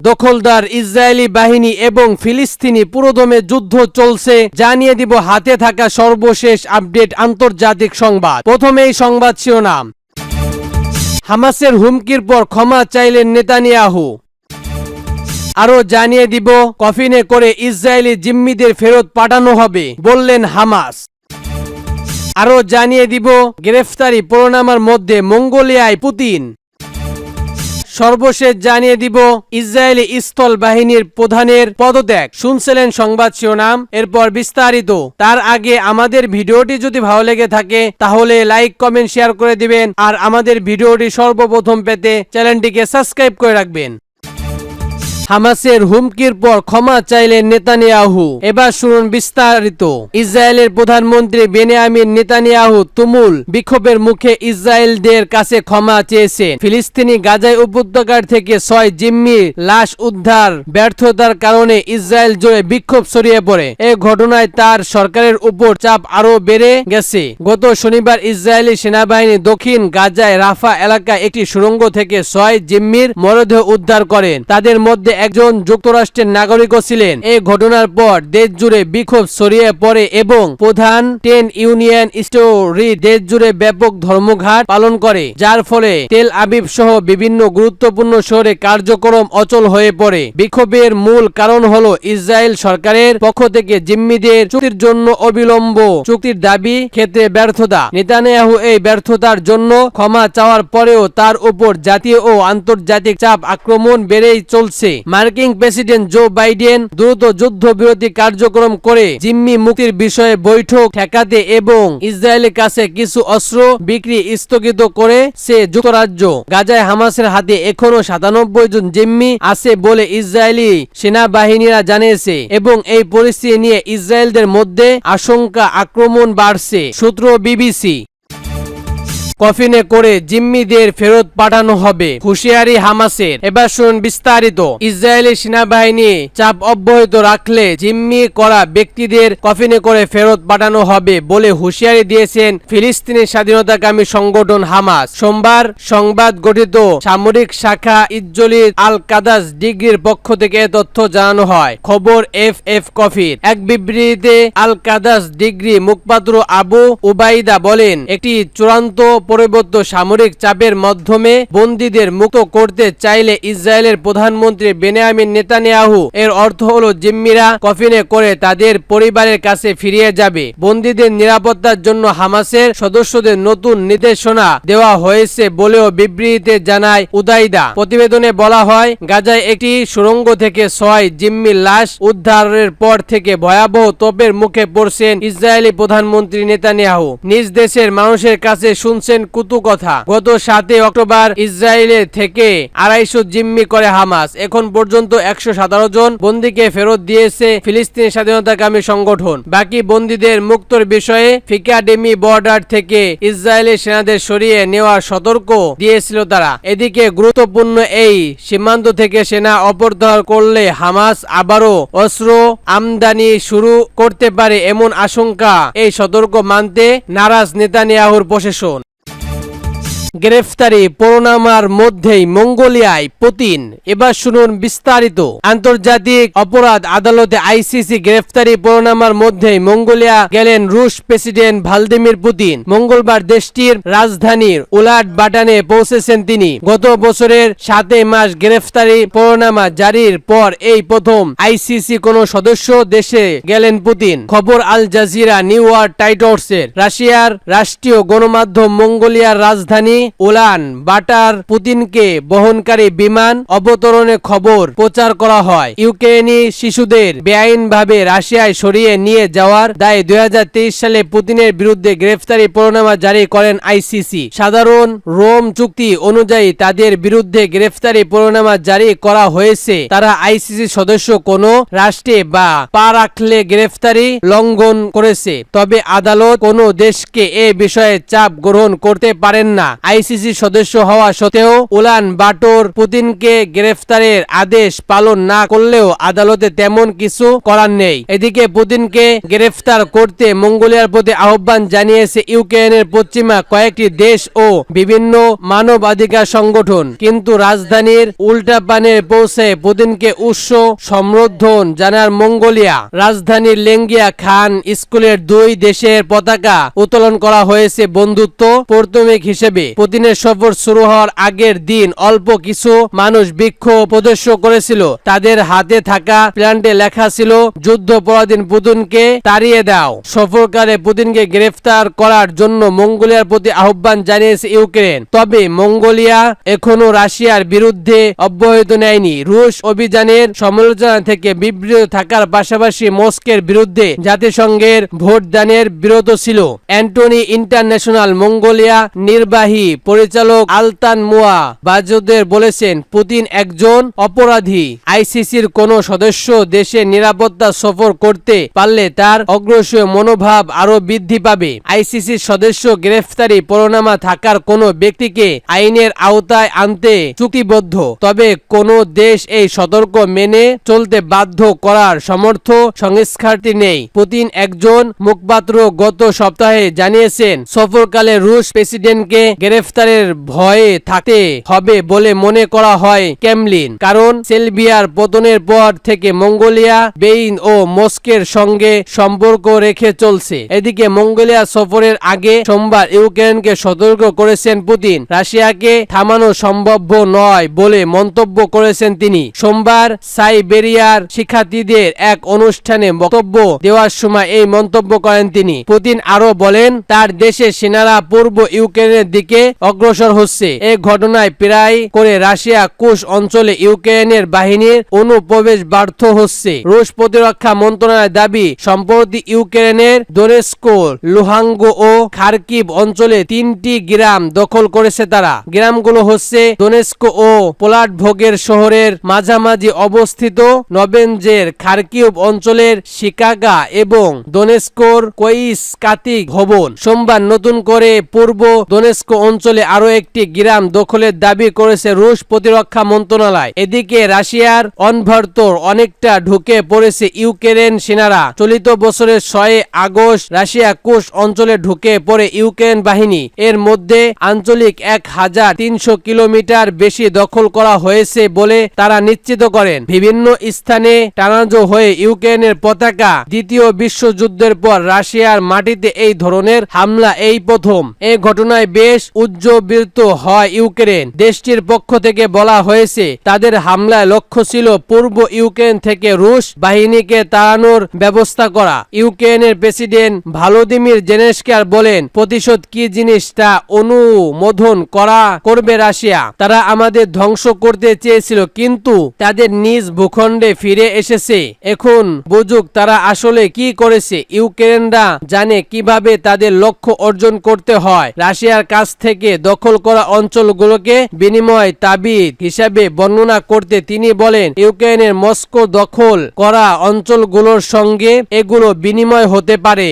দখলদার ইসরায়েলি বাহিনী এবং ফিলিস্তিনি পুরোদমে যুদ্ধ চলছে, জানিয়ে দিব হাতে থাকা সর্বশেষ আপডেট আন্তর্জাতিক সংবাদ। প্রথমেই সংবাদ শিরোনাম, হামাসের হুমকির পর ক্ষমা চাইলেন নেতানিয়াহু। আরো জানিয়ে দিব কফিনে করে ইসরায়েলি জিম্মিদের ফেরত পাঠানো হবে বললেন হামাস। আরো জানিয়ে দিব গ্রেফতারি পরোনামার মধ্যে মঙ্গোলিয়ায় পুতিন। সর্বশেষ জানিয়ে দিব ইসরায়েলি স্থল বাহিনীর প্রধানের পদত্যাগ। শুনছিলেন সংবাদ শিরোনাম, এরপর বিস্তারিত। তার আগে আমাদের ভিডিওটি যদি ভালো লেগে থাকে তাহলে লাইক কমেন্ট শেয়ার করে দিবেন, আর আমাদের ভিডিওটি সর্বপ্রথম পেতে চ্যানেলটিকে সাবস্ক্রাইব করে রাখবেন। হামাসের হুমকির পর ক্ষমা চাইলেন নেতানিয়াহু। এবার শুনুন বিস্তারিত। ইসরায়েলের প্রধানমন্ত্রী বেনিয়ামিন নেতানিয়াহু তুমুল বিক্ষোভের মুখে ইসরায়েলদের কাছে ক্ষমা চেয়েছেন। ফিলিস্তিনি গাজায় উপত্যকার থেকে 6 জিম্মির লাশ উদ্ধার ব্যর্থতার কারণে ইসরায়েল জুড়ে বিক্ষোভ ছড়িয়ে পড়ে। এই ঘটনায় তার সরকারের উপর চাপ আরো বেড়ে গেছে। গত শনিবার ইসরায়েলি সেনাবাহিনী দক্ষিণ গাজায় রাফা এলাকায় একটি সুড়ঙ্গ থেকে 6 জিম্মির মরদেহ উদ্ধার করেন। তাদের মধ্যে একজন যুক্তরাষ্ট্রের নাগরিকও ছিলেন। এই ঘটনার পর দেশ জুড়ে বিক্ষোভ ছড়িয়ে পড়ে এবং প্রধান 10 ইউনিয়ন স্টোরি দেশ জুড়ে ব্যাপক ধর্মঘট পালন করে, যার ফলে তেল আবিব সহ বিভিন্ন গুরুত্বপূর্ণ শহরে কার্যক্রম অচল হয়ে পড়ে। বিক্ষোভের মূল কারণ হলো ইসরায়েল সরকারের পক্ষ থেকে জিম্মিদের চুক্তির জন্য অবিলম্ব চুক্তির দাবি ক্ষেত্রে ব্যর্থতা। নেতানিয়াহু এই ব্যর্থতার জন্য ক্ষমা চাওয়ার পরেও তার উপর জাতীয় ও আন্তর্জাতিক চাপ আক্রমণ বেড়েই চলছে। মার্কিন প্রেসিডেন্ট জো বাইডেন দ্রুত যুদ্ধবিরতি কার্যক্রম করে জিম্মি মুক্তির বিষয়ে বৈঠক ঠেকাতে এবং ইসরায়েলের কাছে কিছু অস্ত্র বিক্রি স্থগিত করেছে যুক্তরাজ্য। গাজায় হামাসের হাতে এখনো 97 জন জিম্মি আছে বলে ইসরায়েলি সেনাবাহিনীরা জানিয়েছে এবং এই পরিস্থিতি নিয়ে ইসরায়েলদের মধ্যে আশঙ্কা আক্রমণ বাড়ছে। সূত্র বিবিসি। কফিনে করে জিম্মিদের ফেরত পাঠানো হবে, হুঁশিয়ারি হামাসের। এবার শুনুন বিস্তারিত। ইসরায়েলি সেনাবাহিনী চাপ অব্যাহত রাখলে জিম্মি করা ব্যক্তিদের কফিনে করে ফেরত পাঠানো হবে বলে হুঁশিয়ারি দিয়েছেন ফিলিস্তিনি স্বাধীনতাকামী সংগঠন হামাস। সোমবার সংবাদ গঠিত সামরিক শাখা ইজ্জলির আল কাদাস ডিগ্রির পক্ষ থেকে তথ্য জানানো হয়। খবর এফ কফির এক বিবৃতিতে আল কাদাস ডিগ্রি মুখপাত্র আবু উবাইদা বলেন, একটি চূড়ান্ত পরিবর্ত সামরিক চাপের মাধ্যমে বন্দীদের মুক্ত করতে চাইলে ইসরায়েলের প্রধানমন্ত্রী বেনিয়ামিন নেতানিয়াহু এর অর্থ হলো জিম্মিরা কফিনে করে তাদের পরিবারের কাছে ফিরিয়ে যাবে। বন্দীদের নিরাপত্তার জন্য হামাসের সদস্যদের নতুন নির্দেশনা দেওয়া হয়েছে বলেও বিবৃতিতে জানায় উদাইদা। প্রতিবেদনে বলা হয়, গাজায় একটি সুড়ঙ্গ থেকে 6 জিম্মির লাশ উদ্ধারের পর থেকে ভয়াবহ তোপের মুখে পড়ছেন ইসরায়েলি প্রধানমন্ত্রী নেতানিয়াহু। নিজ দেশের মানুষের কাছে শুনছেন কুতু কথা। গত 7 অক্টোবর ইসরায়েলের থেকে 250 জিম্মি করে হামাস। এখন পর্যন্ত 117 জন বন্দীকে ফেরত দিয়েছে ফিলিস্তিনি স্বাধীনতাকামী সংগঠন। বাকি বন্দীদের মুক্তর বিষয়ে ফিকাডেমি বর্ডার থেকে ইসরায়েলি সেনাদের সরিয়ে নেওয়ার সতর্ক দিয়েছিল তারা। এদিকে গুরুত্বপূর্ণ এই সীমান্ত থেকে সেনা অপসারণ করলে হামাস আবারও অস্ত্র আমদানি শুরু করতে পারে এমন আশঙ্কা এই সতর্ক মানতে নারাজ নেতানিয়াহুর প্রশাসন। গ্রেফতারি পরোনামার মধ্যেই মঙ্গোলিয়ায় পুতিন। এবার শুনুন বিস্তারিত। আন্তর্জাতিক অপরাধ আদালতে আইসিসি গ্রেফতারি পরোনামার মধ্যেই মঙ্গোলিয়া গেলেন রুশ প্রেসিডেন্ট ভ্লাদিমির পুতিন। মঙ্গলবার দেশটির রাজধানীর উলান বাটারে পৌঁছেছেন তিনি। গত বছরের 7 মাস গ্রেফতারি পরোনামা জারির পর এই প্রথম আইসিসি কোন সদস্য দেশে গেলেন পুতিন। খবর আল জাজিরা নিউ ইয়র্ক টাইমসের। রাশিয়ার রাষ্ট্রীয় গণমাধ্যম মঙ্গোলিয়ার রাজধানী উলান বাটার পুতিনকে বহনকারী বিমান অবতরণের খবর প্রচার করা হয়। ইউক্রেনি শিশুদের বেআইনভাবে রাশিয়ায় সরিয়ে নিয়ে যাওয়ার দায়ে 2023 সালে পুতিনের বিরুদ্ধে গ্রেফতারি পরোয়ানা জারি করেন আইসিসি। সাধারণ রোম চুক্তি অনুযায়ী তাদের বিরুদ্ধে গ্রেফতারি পরোয়ানা জারি করা হয়েছে। তারা আইসিসি সদস্য কোনো রাষ্ট্রে বা পা রাখলে গ্রেফতারি লঙ্ঘন করেছে। তবে আদালত কোনো দেশকে এ বিষয়ে চাপ গ্রহণ করতে পারেন না। আইসিসি সদস্য হওয়া সত্ত্বেও উলান বাটোর পুতিনকে গ্রেফতারের আদেশ পালন না করলেও আদালতে তেমন কিছু করার নেই। এদিকে পুতিনকে গ্রেফতার করতে মঙ্গোলিয়ার প্রতি আহ্বান জানিয়েছে ইউক্রেনের পশ্চিমা কয়েকটি দেশ ও বিভিন্ন মানবাধিকার সংগঠন, কিন্তু রাজধানীর উল্টাপানে পৌঁছে পুতিনকে উৎস সম্বোধন জানার মঙ্গোলিয়া। রাজধানীর লেঙ্গিয়া খান স্কুলের দুই দেশের পতাকা উত্তোলন করা হয়েছে বন্ধুত্ব প্রতীক হিসেবে। পুতিনের সফর শুরু হওয়ার আগের দিন অল্প কিছু মানুষ বিক্ষোভ প্রদর্শন করেছিল। তাদের হাতে থাকা প্ল্যান্টে লেখা ছিল, যুদ্ধপরাধীন পুতিনকে তাড়িয়ে দাও। সফরকালে পুতিনকে গ্রেফতার করার জন্য মঙ্গোলিয়ার প্রতি আহ্বান জানিয়েছে ইউক্রেন। তবে মঙ্গোলিয়া এখনো রাশিয়ার বিরুদ্ধে অব্যাহতি নেয়নি। রুশ অভিযানের সমালোচনা থেকে বিবৃত থাকার পাশাপাশি মস্কোর বিরুদ্ধে জাতিসংঘের ভোটদানের বিরত ছিল। অ্যান্টনি ইন্টারন্যাশনাল মঙ্গোলিয়া নির্বাহী পরিচালক আলতান মুয়া বাজুদের বলেছেন, পুতিন একজন অপরাধী। আইসিসির কোন সদস্য দেশে নিরাপত্তা সফর করতে পারলে তার অগ্রসর মনোভাব আরো বৃদ্ধি পাবে। আইসিসির সদস্য গ্রেফতারি পরোয়ানা থাকার কোন ব্যক্তিকে আইনের আওতায় আনতে চুক্তিবদ্ধ, তবে কোন দেশ এই সতর্ক মেনে চলতে বাধ্য করার সমর্থ সংস্থাটি নেই। পুতিন একজন মুখপাত্র গত সপ্তাহে জানিয়েছেন, সফরকালে রুশ প্রেসিডেন্টকে গ্রেফতারের ভয়ে থাকতে হবে বলে মনে করা হয় ক্রেমলিন, কারণ সেলবিয়ার পতনের পর থেকে মঙ্গোলিয়া বেইন ও মস্কোর সঙ্গে সম্পর্ক রেখে চলছে। এদিকে মঙ্গোলিয়া সফরের আগে সোমবার ইউক্রেনকে সতর্ক করেছেন পুতিন। রাশিয়াকে থামানো সম্ভব নয় বলে মন্তব্য করেছেন তিনি। সোমবার সাইবেরিয়ার শিক্ষার্থীদের এক অনুষ্ঠানে বক্তব্য দেওয়ার সময় এই মন্তব্য করেন তিনি। পুতিন আরো বলেন, তার দেশের সেনারা পূর্ব ইউক্রেনের দিকে অগ্রসর হচ্ছে। এই ঘটনায় প্রায় করে রাশিয়া কুশ অঞ্চলে ইউক্রেনের বাহিনীর অনুপ্রবেশ ব্যর্থ হচ্ছে। রুশ প্রতিরক্ষা মন্ত্রণালয়ের দাবি, সম্প্রতি ইউক্রেনের দোনেৎস্ক, লুহাঙ্গ ও খার্কিভ অঞ্চলে 3টি গ্রাম দখল করেছে তারা। গ্রামগুলো হচ্ছে দোনেৎস্ক ও পোলাডভোগের শহরের মাঝামাঝি অবস্থিত নবেনজের খার্কিভ অঞ্চলের শিকাগা এবং দোনেৎস্কর কোইসকাতিক ভবন। সোমবার নতুন করে পূর্ব দোনেৎস্ক অঞ্চলে আরো একটি গ্রাম দখলের দাবি করেছে রুশ প্রতিরক্ষা মন্ত্রণালয়। এদিকে রাশিয়ার অনভর্তর অনেকটা ঢুকে পড়েছে ইউক্রেন সেনারা। চলিত বছরের 6 আগস্ট রাশিয়া কুশ অঞ্চলে ঢুকে পড়ে ইউক্রেন বাহিনী। এর মধ্যে আঞ্চলিক 1300 কিলোমিটার বেশি দখল করা হয়েছে বলে তারা নিশ্চিত করেন। বিভিন্ন স্থানে টানাজো হয়ে ইউক্রেনের পতাকা। দ্বিতীয় বিশ্বযুদ্ধের পর রাশিয়ার মাটিতে এই ধরনের হামলা এই প্রথম। এই ঘটনায় বেশ উজ্জীবিত হয় ইউক্রেন। দেশটির পক্ষ থেকে বলা হয়েছে, তাদের হামলায় লক্ষ্য ছিল পূর্ব ইউক্রেন থেকে রুশ বাহিনীকে তাড়ানোর ব্যবস্থা করা। ইউক্রেনের প্রেসিডেন্ট ভলোদিমির জেলেনস্কি বলেন, প্রতিশোধ কি জিনিস তা অনুমোদন করবে রাশিয়া। তারা আমাদের ধ্বংস করতে চেয়েছিল, কিন্তু তাদের নিজ ভূখণ্ডে ফিরে এসেছে। এখন বুঝুক তারা আসলে কি করেছে। ইউক্রেনরা জানে কিভাবে তাদের লক্ষ্য অর্জন করতে হয়। রাশিয়ার কাছ থেকে দখল করা অঞ্চলগুলোকে বিনিময় তাবিদ হিসাবে বর্ণনা করতে তিনি বলেন, ইউক্রেনের মস্কো দখল করা অঞ্চলগুলোর সঙ্গে এগুলো বিনিময় হতে পারে।